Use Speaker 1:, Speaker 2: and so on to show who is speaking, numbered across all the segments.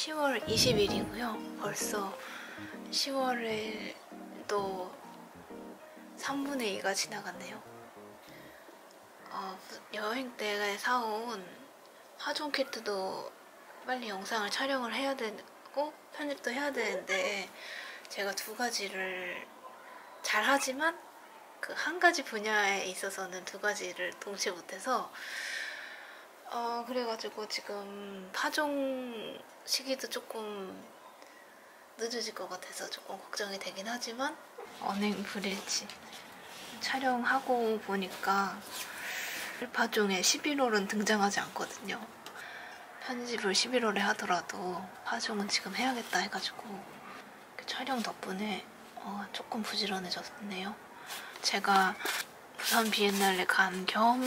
Speaker 1: 10월 20일이고요. 벌써 10월에 또 3분의 2가 지나갔네요. 여행 때 사온 화종 키트도 빨리 영상을 촬영을 해야 되고 편집도 해야 되는데 제가 두 가지를 잘하지만 그 한 가지 분야에 있어서는 두 가지를 동시에 못해서 그래가지고 지금 파종 시기도 조금 늦어질 것 같아서 조금 걱정이 되긴 하지만 언행불일치 촬영하고 보니까 파종에 11월은 등장하지 않거든요. 편집을 11월에 하더라도 파종은 지금 해야겠다 해가지고 촬영 덕분에 조금 부지런해졌네요. 제가 부산 비엔날레 간 겸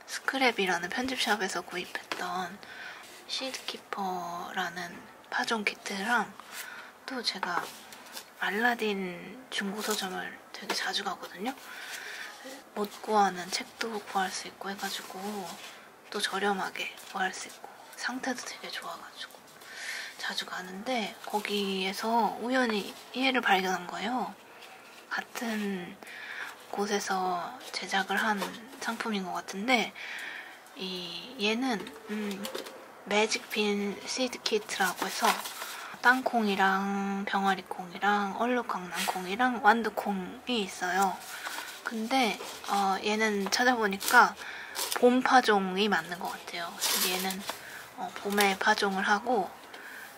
Speaker 1: 스크랩이라는 편집샵에서 구입했던 시드키퍼라는 파종 키트랑 또 제가 알라딘 중고서점을 되게 자주 가거든요. 못 구하는 책도 구할 수 있고 해가지고 또 저렴하게 구할 수 있고 상태도 되게 좋아가지고 자주 가는데 거기에서 우연히 얘를 발견한 거예요. 같은 곳에서 제작을 한 상품인 것 같은데 얘는 매직빈 시드 키트라고 해서 땅콩이랑 병아리콩이랑 얼룩강낭콩이랑 완두콩이 있어요. 근데 얘는 찾아보니까 봄 파종이 맞는 것 같아요. 얘는 봄에 파종을 하고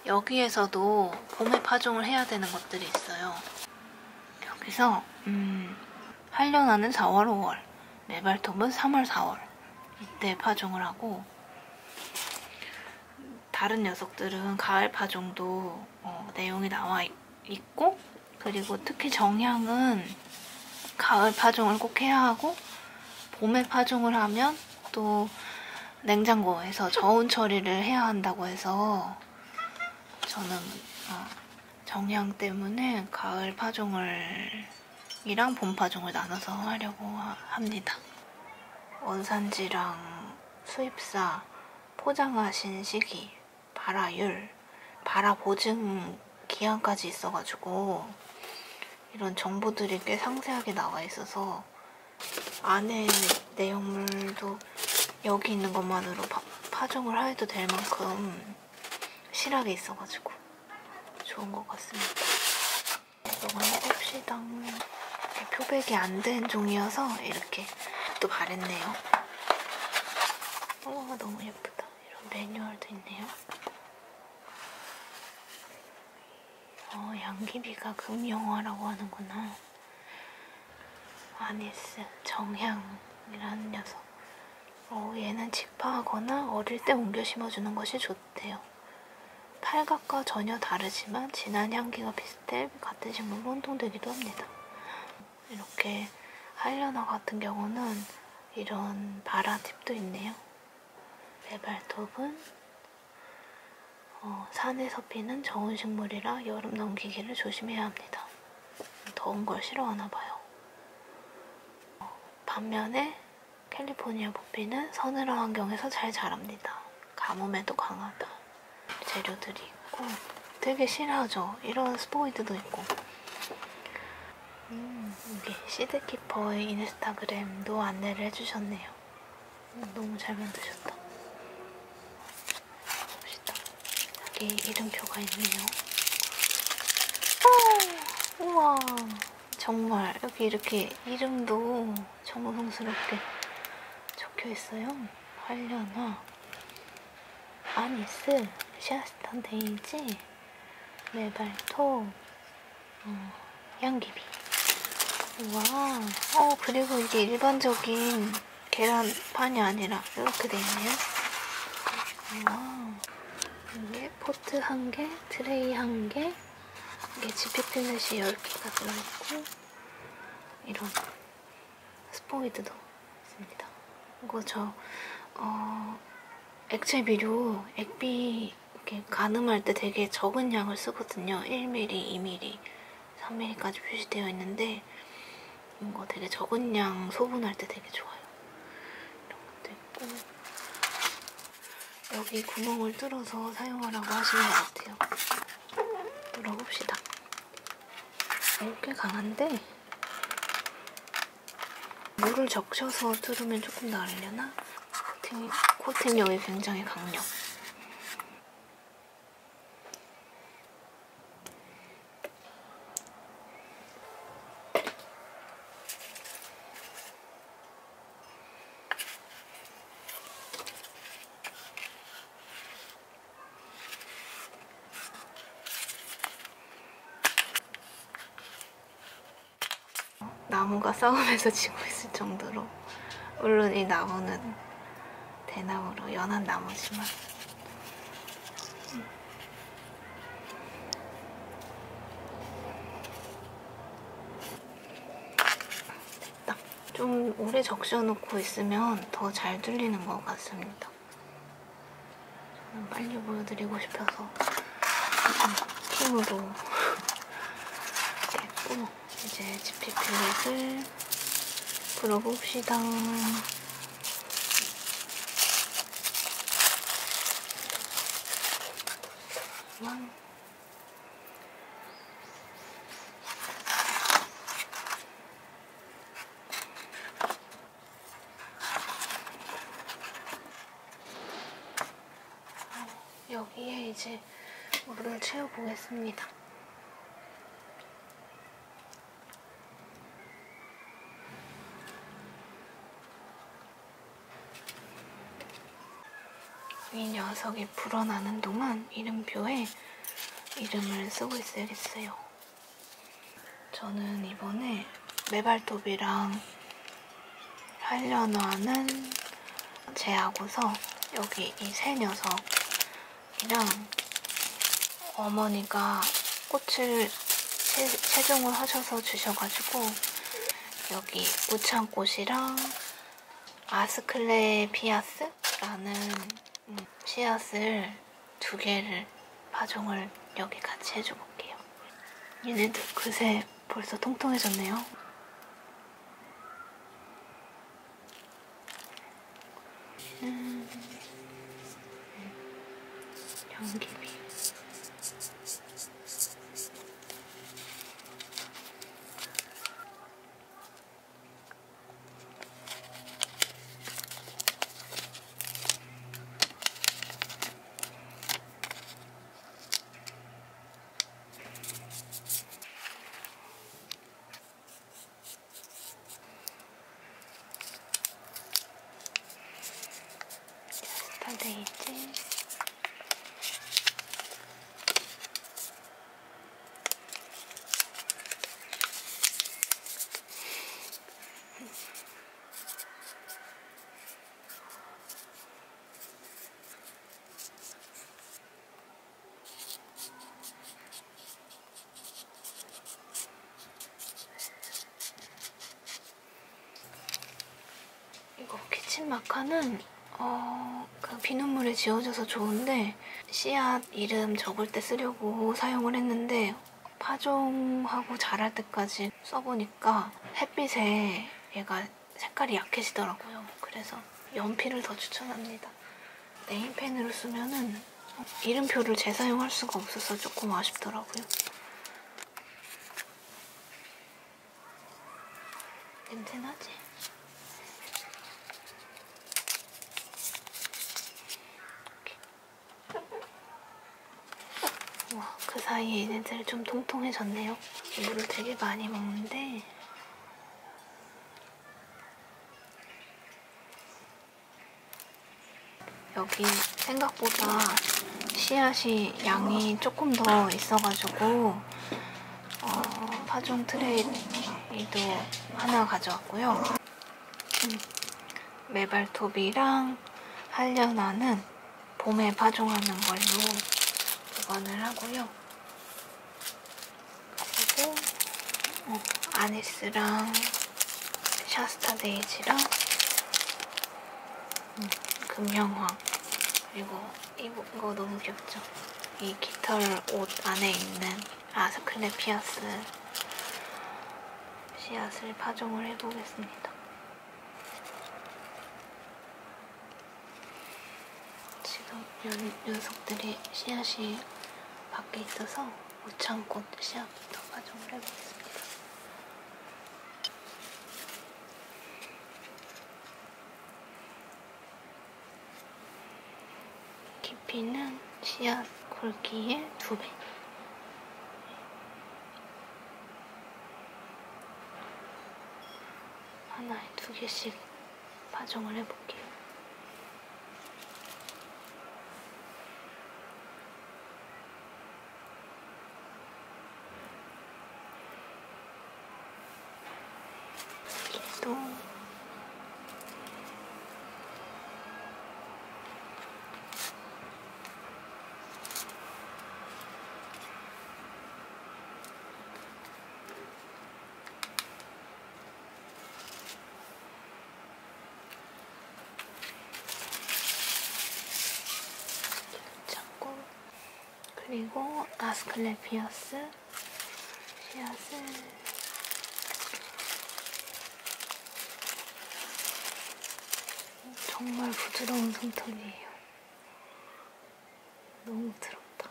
Speaker 1: 여기에서도 봄에 파종을 해야 되는 것들이 있어요. 여기서 한려나는 4월, 5월, 메발톱은 3월, 4월 이때 파종을 하고 다른 녀석들은 가을 파종도 내용이 나와 있고 그리고 특히 정향은 가을 파종을 꼭 해야 하고 봄에 파종을 하면 또 냉장고에서 저온 처리를 해야 한다고 해서 저는 정향 때문에 가을 파종을 이랑 봄 파종을 나눠서 하려고 합니다. 원산지랑 수입사, 포장하신 시기, 발화율, 발화 보증 기한까지 있어가지고 이런 정보들이 꽤 상세하게 나와 있어서 안에 내용물도 여기 있는 것만으로 파종을 해도 될 만큼 실하게 있어가지고 좋은 것 같습니다. 이건 해봅시다. 표백이 안 된 종이어서 이렇게 또 바랬네요. 너무 예쁘다. 이런 매뉴얼도 있네요. 양귀비가 금영화라고 하는구나. 아니스, 정향이라는 녀석. 얘는 직파하거나 어릴 때 옮겨 심어주는 것이 좋대요. 팔각과 전혀 다르지만 진한 향기가 비슷해 같은 식물로 혼동되기도 합니다. 이렇게 한려나 같은 경우는 이런 발화 팁도 있네요. 메발톱은 산에서 피는 저온 식물이라 여름 넘기기를 조심해야 합니다. 더운 걸 싫어하나 봐요. 반면에 캘리포니아 포피는 서늘한 환경에서 잘 자랍니다. 가뭄에도 강하다. 재료들이 있고 되게 실하죠. 이런 스포이드도 있고. 여기 시드키퍼의 인스타그램도 안내를 해주셨네요. 너무 잘 만드셨다. 봅시다. 여기 이름표가 있네요. 우와, 정말 여기 이렇게 이름도 정성스럽게 적혀있어요. 한려나, 아니스, 샤스탄 데이지, 메발톱, 양귀비. 와, 그리고 이게 일반적인 계란판이 아니라 이렇게 돼 있네요. 와, 이게 포트 1개, 트레이 1개, 이게 지피피넷이 10개가 들어있고, 이런 스포이드도 있습니다. 이거 액체 비료, 액비 이렇게 가늠할 때 되게 적은 양을 쓰거든요. 1mm, 2mm, 3mm까지 표시되어 있는데 이거 되게 적은 양 소분할 때 되게 좋아요. 이런 것도 있고 여기 구멍을 뚫어서 사용하라고 하시는 것 같아요. 뚫어봅시다. 꽤 강한데 물을 적셔서 뚫으면 조금 나으려나? 코팅력이 굉장히 강력. 나무가 싸움에서 지고 있을 정도로, 물론 이 나무는 대나무로 연한 나무지만 됐다. 좀 오래 적셔놓고 있으면 더 잘 뚫리는 것 같습니다. 저는 빨리 보여드리고 싶어서 킹으로 됐고, 이제 지피 필렛을 불어봅시다. 여기에 이제 물을 채워보겠습니다. 이 녀석이 불어나는 동안 이름표에 이름을 쓰고 있어야겠어요. 저는 이번에 메발톱이랑 하려는 제하고서 여기 이 새 녀석이랑 어머니가 꽃을 채종을 하셔서 주셔가지고 여기 무창꽃이랑 아스클레피아스라는 씨앗을 2개를 파종을 여기 같이 해줘볼게요. 얘네들 그새 벌써 통통해졌네요. 연기비. 스타데이지. 이거 키친마카는 그 비눗물에 지워져서 좋은데 씨앗 이름 적을 때 쓰려고 사용을 했는데 파종하고 자랄 때까지 써보니까 햇빛에 얘가 색깔이 약해지더라고요. 그래서 연필을 더 추천합니다. 네임펜으로 쓰면은 이름표를 재사용할 수가 없어서 조금 아쉽더라고요. 냄새나지? 와, 그 사이에 얘네들 좀 통통해졌네요. 물을 되게 많이 먹는데 여기 생각보다 씨앗이 양이 조금 더 있어가지고 파종 트레이도 하나 가져왔고요. 메발톱이랑 하려나는 봄에 파종하는 걸로 보관을 하고요. 그리고 아니스랑 샤스타데이지랑 금령황, 그리고 이거 너무 귀엽죠? 이 깃털 옷 안에 있는 아스클레피아스 씨앗을 파종을 해보겠습니다. 지금 녀석들이 씨앗이 밖에 있어서 못 참고 씨앗부터 가정을 해보겠습니다. 깊이는 씨앗 굵기의 2배. 하나에 2개씩 파종을 해볼게요. 또 잡고, 그리고 아스클레피어스 씨앗을 정말 부드러운 솜털이에요. 너무 부드럽다.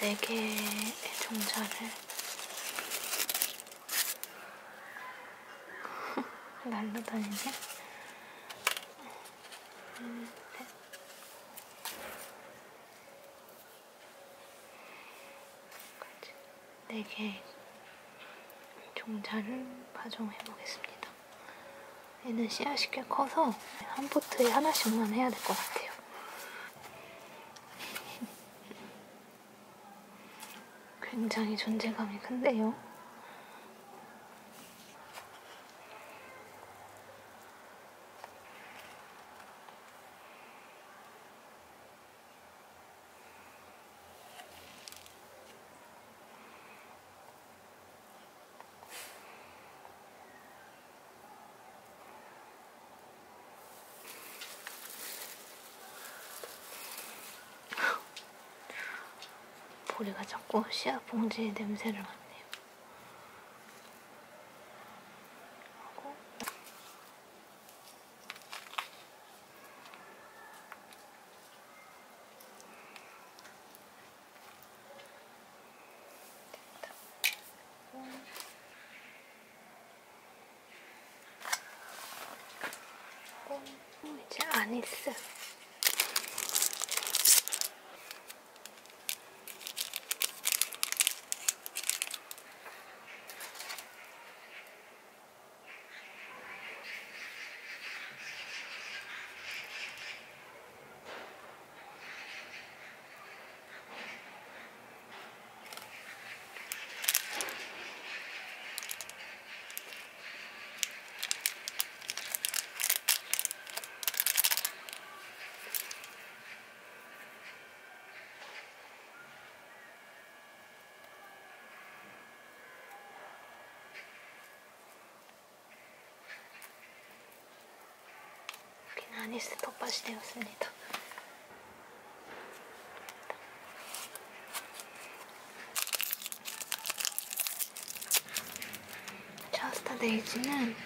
Speaker 1: 4개의 종자를 날라다니네. 4개의 종자를 파종해보겠습니다. 얘는 씨앗이 꽤 커서 한 포트에 하나씩만 해야 될 것 같아요. 굉장히 존재감이 큰데요. 보리가 자꾸 씨앗 봉지의 냄새를 맡네요. 하고 이제 아니스. 아니스 텃밭이 되었습니다. 샤스타 데이지는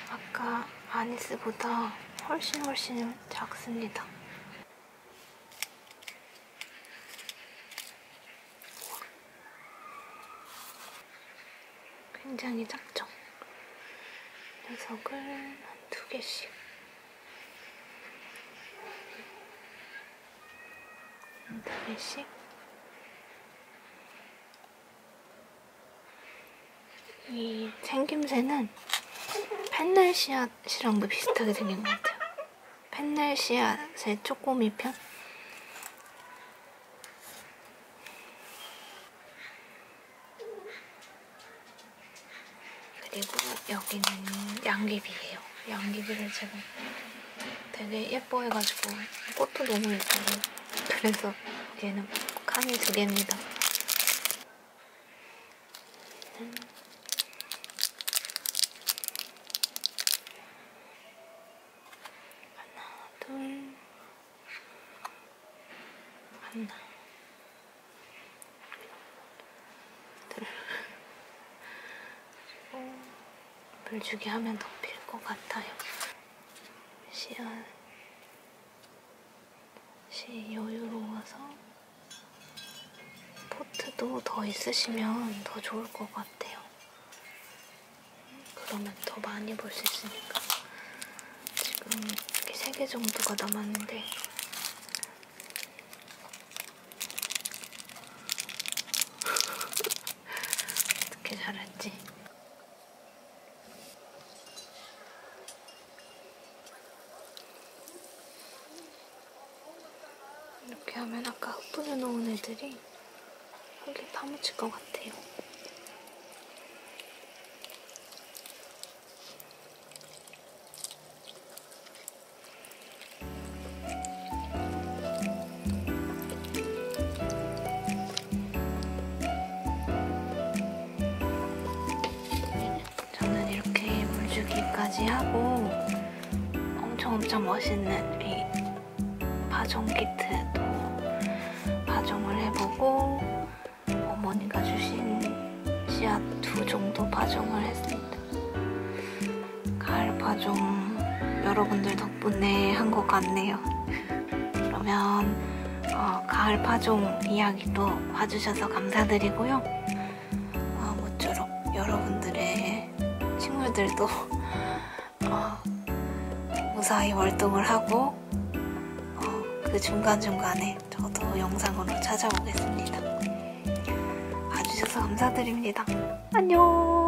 Speaker 1: 아까 아니스보다 훨씬 작습니다. 굉장히 작죠? 녀석을 한 2개씩. 이 생김새는 펜넬 씨앗이랑도 비슷하게 생긴 것 같아요. 펜넬 씨앗의 쪼꼬미 편? 그리고 여기는 양귀비예요. 양귀비를 제가 되게 예뻐해가지고 꽃도 너무 예쁘고, 그래서 얘는 칸이 2개입니다. 하나, 둘, 하나, 둘. 그리고 물주기 하면 더 필 것 같아요. 시연시 여유로워서 포트도 더 있으시면 더 좋을 것 같아요. 그러면 더 많이 볼 수 있으니까. 지금 이렇게 3개 정도가 남았는데 어떻게 잘했지? 이렇게 하면 아까 흩뿌려 놓은 애들이 흙에 파묻힐 것 같아요. 저는 이렇게 물주기까지 하고 엄청 멋있는 이 파종 키트도 파종을 해보고 어머니가 주신 씨앗 2 정도 파종을 했습니다. 가을 파종 여러분들 덕분에 한 것 같네요. 그러면 가을 파종 이야기도 봐주셔서 감사드리고요. 모쪼록 여러분들의 식물들도 무사히 월동을 하고 그 중간중간에 저도 영상으로 찾아오겠습니다. 봐주셔서 감사드립니다. 안녕.